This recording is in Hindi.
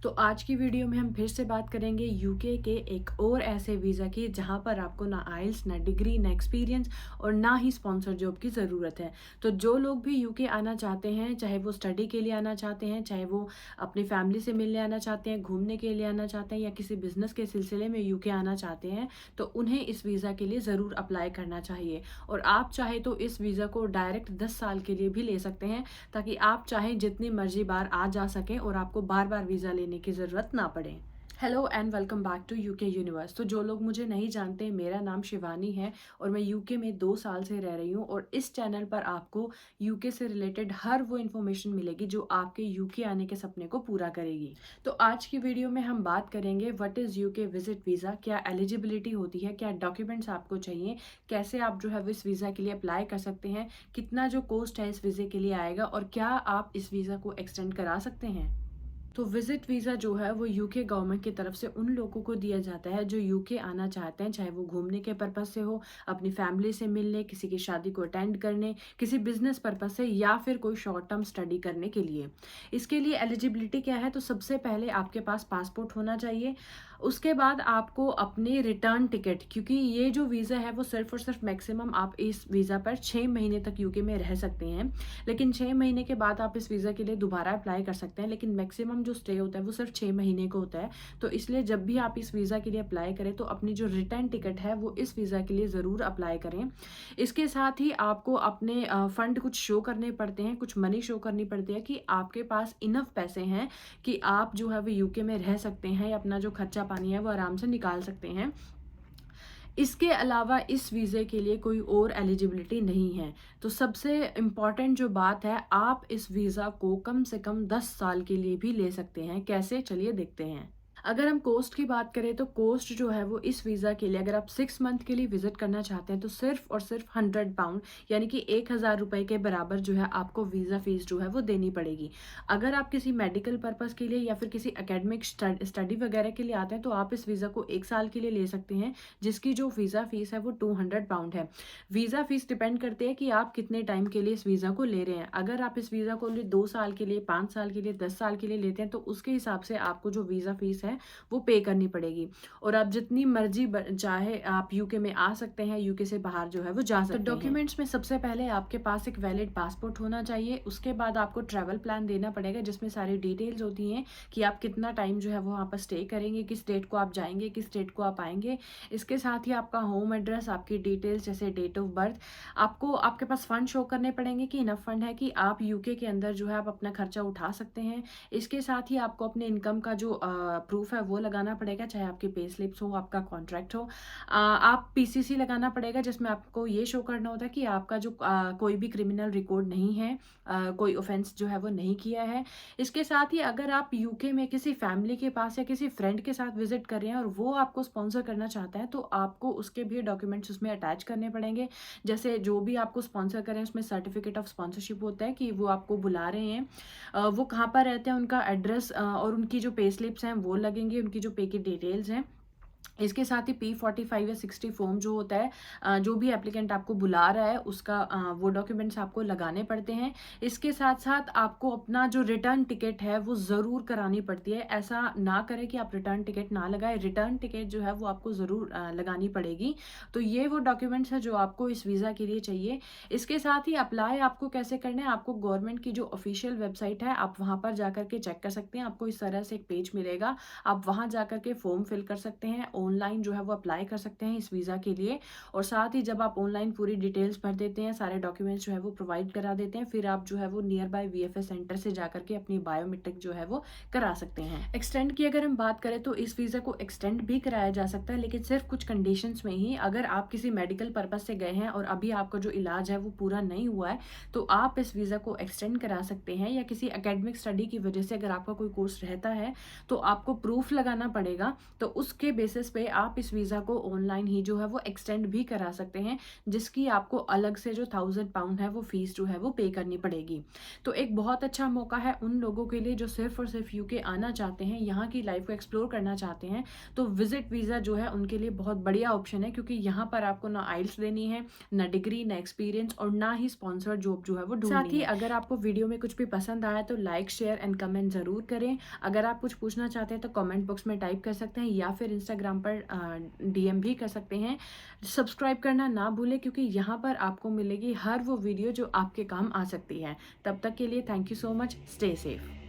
तो आज की वीडियो में हम फिर से बात करेंगे यूके के एक और ऐसे वीज़ा की जहाँ पर आपको ना आइल्स ना डिग्री ना एक्सपीरियंस और ना ही स्पॉन्सर जॉब की ज़रूरत है। तो जो लोग भी यूके आना चाहते हैं, चाहे वो स्टडी के लिए आना चाहते हैं, चाहे वो अपनी फैमिली से मिलने आना चाहते हैं, घूमने के लिए आना चाहते हैं या किसी बिजनेस के सिलसिले में यूके आना चाहते हैं, तो उन्हें इस वीज़ा के लिए ज़रूर अप्लाई करना चाहिए। और आप चाहे तो इस वीज़ा को डायरेक्ट 10 साल के लिए भी ले सकते हैं, ताकि आप चाहें जितनी मर्जी बार आ जा सकें और आपको बार बार वीज़ा लेने की ज़रूरत ना पड़े। Hello and welcome back to UK universe. तो जो लोग मुझे नहीं जानते, मेरा नाम शिवानी है और मैं यूके में 2 साल से रह रही हूँ और इस चैनल पर आपको यूके से रिलेटेड हर वो इन्फॉर्मेशन मिलेगी जो आपके यूके आने के सपने को पूरा करेगी। तो आज की वीडियो में हम बात करेंगे what is UK visit visa, क्या एलिजिबिलिटी होती है, क्या डॉक्यूमेंट्स आपको चाहिए, कैसे आप जो है इस वीज़ा के लिए अप्लाई कर सकते हैं, कितना जो कॉस्ट है इस वीज़े के लिए आएगा और क्या आप इस वीज़ा को एक्सटेंड करा सकते हैं। तो विजिट वीज़ा जो है वो यूके गवर्नमेंट की तरफ से उन लोगों को दिया जाता है जो यूके आना चाहते हैं, चाहे वो घूमने के पर्पज़ से हो, अपनी फैमिली से मिलने, किसी की शादी को अटेंड करने, किसी बिजनेस पर्पज़ से या फिर कोई शॉर्ट टर्म स्टडी करने के लिए। इसके लिए एलिजिबिलिटी क्या है? तो सबसे पहले आपके पास पासपोर्ट होना चाहिए। उसके बाद आपको अपने रिटर्न टिकट, क्योंकि ये जो वीज़ा है वो सिर्फ और सिर्फ मैक्सिमम आप इस वीज़ा पर 6 महीने तक यूके में रह सकते हैं, लेकिन 6 महीने के बाद आप इस वीज़ा के लिए दोबारा अप्लाई कर सकते हैं, लेकिन मैक्सिमम जो स्टे होता है वो सिर्फ 6 महीने का होता है। तो इसलिए जब भी आप इस वीज़ा के लिए अप्लाई करें तो अपनी जो रिटर्न टिकट है वो इस वीज़ा के लिए ज़रूर अप्लाई करें। इसके साथ ही आपको अपने फंड कुछ शो करने पड़ते हैं, कुछ मनी शो करनी पड़ती है कि आपके पास इनफ पैसे हैं कि आप जो है वो यूके में रह सकते हैं या अपना जो खर्चा पानी है वो आराम से निकाल सकते हैं। इसके अलावा इस वीज़े के लिए कोई और एलिजिबिलिटी नहीं है। तो सबसे इम्पॉर्टेंट जो बात है, आप इस वीज़ा को कम से कम 10 साल के लिए भी ले सकते हैं। कैसे? चलिए देखते हैं। अगर हम कॉस्ट की बात करें तो कॉस्ट जो है वो इस वीज़ा के लिए, अगर आप 6 मंथ के लिए विजिट करना चाहते हैं तो सिर्फ और सिर्फ 100 पाउंड यानी कि 1000 रुपये के बराबर जो है आपको वीज़ा फीस जो है वो देनी पड़ेगी। अगर आप किसी मेडिकल पर्पज़ के लिए या फिर किसी एकेडमिक स्टडी वगैरह के लिए आते हैं तो आप इस वीज़ा को 1 साल के लिए ले सकते हैं, जिसकी जो वीज़ा फीस है वो 200 पाउंड है। वीज़ा फीस डिपेंड करती है कि आप कितने टाइम के लिए इस वीज़ा को ले रहे हैं। अगर आप इस वीज़ा को 2 साल के लिए, 5 साल के लिए, 10 साल के लिए लेते हैं तो उसके हिसाब से आपको जो वीज़ा फीस है वो पे करनी पड़ेगी। और आप जितनी मर्जी चाहे आप यूके में आ सकते हैं, यूके से बाहर जो है वो जा सकते हैं। तो डॉक्यूमेंट्स में सबसे पहले आपके पास एक वैलिड पासपोर्ट होना चाहिए। उसके बाद आपको ट्रैवल प्लान देना पड़ेगा जिसमें सारी डिटेल्स होती हैं कि आप कितना टाइम जो है वो वहाँ पर स्टे करेंगे, किस डेट को आप जाएंगे, किस डेट को आप आएंगे। इसके साथ ही आपका होम एड्रेस, आपकी डिटेल्स जैसे डेट ऑफ बर्थ, आपको आपके पास फंड शो करने पड़ेंगे कि इनफ फंड है कि आप यूके के अंदर जो है आप अपना खर्चा उठा सकते हैं। इसके साथ ही आपको अपने इनकम का जो प्रूफ है वो लगाना पड़ेगा, चाहे आपकी पे स्लिप्स हो, आपका कॉन्ट्रैक्ट हो। आप पीसीसी लगाना पड़ेगा जिसमें आपको ये शो करना होता है कि आपका जो कोई भी क्रिमिनल रिकॉर्ड नहीं है, कोई ऑफेंस जो है वो नहीं किया है। इसके साथ ही अगर आप यूके में किसी फैमिली के पास या किसी फ्रेंड के साथ विजिट कर रहे हैं और वो आपको स्पॉन्सर करना चाहता है तो आपको उसके भी डॉक्यूमेंट्स उसमें अटैच करने पड़ेंगे। जैसे जो भी आपको स्पॉन्सर करें उसमें सर्टिफिकेट ऑफ स्पॉन्सरशिप होता है कि वो आपको बुला रहे हैं, वो कहाँ पर रहते हैं, उनका एड्रेस और उनकी जो पे स्लिप्स हैं वो लगेंगे, उनकी जो पे की डिटेल्स हैं। इसके साथ ही P45 या 60 फॉर्म जो होता है, जो भी एप्लीकेंट आपको बुला रहा है उसका वो डॉक्यूमेंट्स आपको लगाने पड़ते हैं। इसके साथ साथ आपको अपना जो रिटर्न टिकट है वो ज़रूर करानी पड़ती है। ऐसा ना करें कि आप रिटर्न टिकट ना लगाएं, रिटर्न टिकट जो है वो आपको ज़रूर लगानी पड़ेगी। तो ये वो डॉक्यूमेंट्स है जो आपको इस वीज़ा के लिए चाहिए। इसके साथ ही अप्लाई आपको कैसे करना है, आपको गवर्नमेंट की जो ऑफिशियल वेबसाइट है आप वहाँ पर जा के चेक कर सकते हैं। आपको इस तरह से एक पेज मिलेगा, आप वहाँ जा के फॉर्म फिल कर सकते हैं, ऑनलाइन जो है वो अप्लाई कर सकते हैं इस वीज़ा के लिए। और साथ ही जब आप ऑनलाइन पूरी डिटेल्स भर देते हैं, सारे डॉक्यूमेंट्स जो है वो प्रोवाइड करा देते हैं, फिर आप जो है वो नियर बाय वीएफएस सेंटर से जाकर के अपनी बायोमेट्रिक जो है वो करा सकते हैं। एक्सटेंड की अगर हम बात करें तो इस वीज़ा को एक्सटेंड भी कराया जा सकता है, लेकिन सिर्फ कुछ कंडीशंस में ही। अगर आप किसी मेडिकल पर्पज से गए हैं और अभी आपका जो इलाज है वो पूरा नहीं हुआ है तो आप इस वीज़ा को एक्सटेंड करा सकते हैं, या किसी एकेडमिक स्टडी की वजह से अगर आपका कोई कोर्स रहता है तो आपको प्रूफ लगाना पड़ेगा, तो उसके बेसिस बेसिस पे आप इस वीज़ा को ऑनलाइन ही जो है वो एक्सटेंड भी करा सकते हैं, जिसकी आपको अलग से जो £1000 है वो फ़ीस जो है वो पे करनी पड़ेगी। तो एक बहुत अच्छा मौका है उन लोगों के लिए जो सिर्फ़ और सिर्फ़ यूके आना चाहते हैं, यहाँ की लाइफ़ को एक्सप्लोर करना चाहते हैं। तो विज़िट वीज़ा जो है उनके लिए बहुत बढ़िया ऑप्शन है, क्योंकि यहाँ पर आपको ना आइल्स देनी है, ना डिग्री, ना एक्सपीरियंस और ना ही स्पॉन्सर्ड जॉब जो है वो ढूँढनी है। साथ ही अगर आपको वीडियो में कुछ भी पसंद आया तो लाइक, शेयर एंड कमेंट ज़रूर करें। अगर आप कुछ पूछना चाहते हैं तो कमेंट बॉक्स में टाइप कर सकते हैं या फिर इंस्टाग्राम पर डीएम भी कर सकते हैं। सब्सक्राइब करना ना भूलें, क्योंकि यहाँ पर आपको मिलेगी हर वो वीडियो जो आपके काम आ सकती है। तब तक के लिए thank you so much. Stay safe.